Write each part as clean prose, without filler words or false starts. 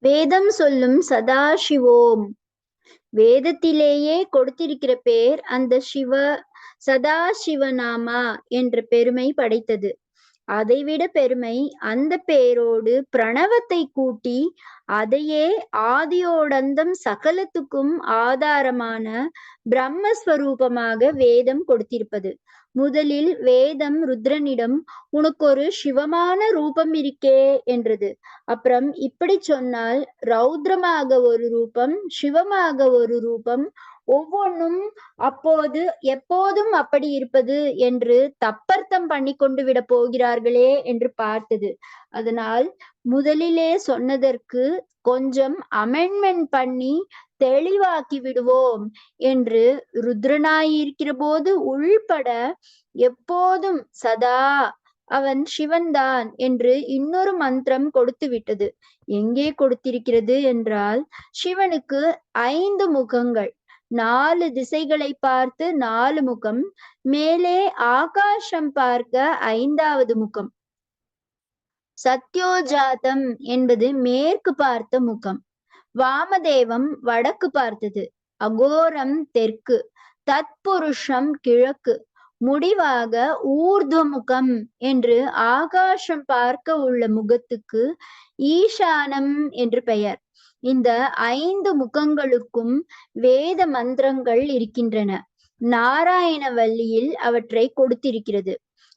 வேதம் சொல்லும் சதாசிவோம். வேதத்திலேயே கொடுத்திருக்கிற பேர் அந்த சதாசிவநாமா என்ற பெருமை படைத்தது. அதைவிட பெருமை அந்த பேரோடு பிரணவத்தை கூட்டி அதையே ஆதியோடந்தம் சகலத்துக்கும் ஆதாரமான பிரம்மஸ்வரூபமாக வேதம் கொடுத்திருப்பது. முதலில் வேதம் ருத்ரனிடம் உனக்கு ஒரு சிவமான ரூபம் இருக்கே என்றது. அப்புறம் இப்படி சொன்னால் ரௌத்ரமாக ஒரு ரூபம், சிவமாக ஒரு ரூபம், ஒவ்வொன்றும் அப்போது எப்போதும் அப்படி இருப்பது என்று தப்பர்த்தம் பண்ணி கொண்டு விட போகிறார்களே என்று பார்த்தது. அதனால் முதலிலே சொன்னதற்கு கொஞ்சம் அமெண்ட்மெண்ட் பண்ணி தெளிவாக்கி விடுவோம் என்று ருத்ரனாயிருக்கிற போது உள்பட எப்போதும் சதா அவன் சிவன்தான் என்று இன்னொரு மந்திரம் கொடுத்து விட்டது. எங்கே கொடுத்திருக்கிறது என்றால், சிவனுக்கு 5 முகங்கள், 4 திசைகளை பார்த்து 4 முகம், மேலே ஆகாசம் பார்க்க 5வது முகம். சத்யோஜாதம் என்பது மேற்கு பார்த்த முகம், வாமதேவம் வடக்கு பார்த்தது, அகோரம் தெற்கு, தத்புருஷம் கிழக்கு, முடிவாக ஊர்துவமுகம் என்று ஆகாசம் பார்க்க உள்ள முகத்துக்கு ஈசானம் என்று பெயர். இந்த 5 முகங்களுக்கும் வேத மந்திரங்கள் இருக்கின்றன. நாராயணவல்லியில் அவற்றை கொடுத்திருக்கிறது.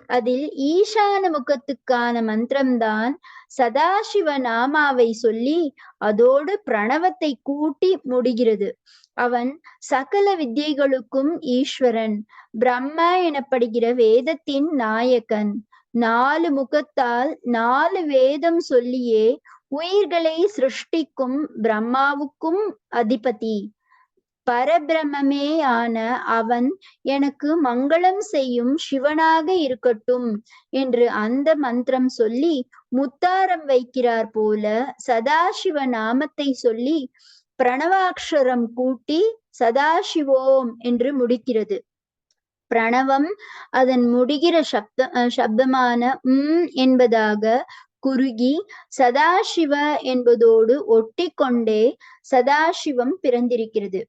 அதில் ஈசான முகத்துக்கான மந்திரம்தான் சதாசிவ நாமாவை சொல்லி அதோடு பிரணவத்தை கூட்டி முடிகிறது. அவன் சகல வித்யைகளுக்கும் ஈஸ்வரன், பிரம்மா எனப்படுகிற வேதத்தின் நாயகன். 4 முகத்தால் 4 வேதம் சொல்லியே உயிர்களை சிருஷ்டிக்கும் பிரம்மாவுக்கும் அதிபதி. பரபிரம்மே ஆன அவன் எனக்கு மங்களம் செய்யும் சிவனாக இருக்கட்டும் என்று அந்த மந்திரம் சொல்லி முத்தாரம் வைக்கிறார் போல சதாசிவ நாமத்தை சொல்லி பிரணவாட்சரம் கூட்டி சதாசிவோம் என்று முடிக்கிறது. பிரணவம் அதன் முடிகிற சப்தமான என்பதாக குறுகி சதாசிவ என்பதோடு ஒட்டி கொண்டே சதாசிவம் பிறந்திருக்கிறது.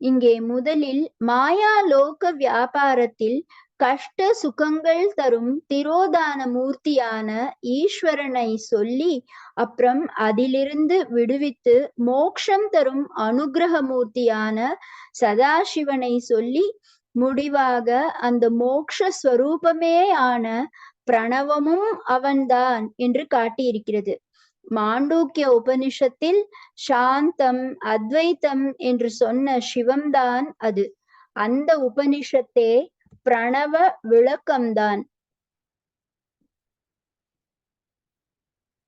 இங்கே முதலில் மாயாலோக வியாபாரத்தில் கஷ்ட சுகங்கள் தரும் திரோதான மூர்த்தியான ஈஸ்வரனை சொல்லி அப்புறம் அதிலிருந்து விடுவித்து மோக்ஷம் தரும் அனுகிரக மூர்த்தியான சதாசிவனை சொல்லி முடிவாக அந்த மோக்ஷ ஸ்வரூபமே ஆன பிரணவமும் அவன்தான் என்று காட்டியிருக்கிறது. மாண்டூக்கிய உபனிஷத்தில் சாந்தம் அத்வைத்தம் என்று சொன்ன சிவம்தான் அது. அந்த உபனிஷத்தே பிரணவ விளக்கம்தான்.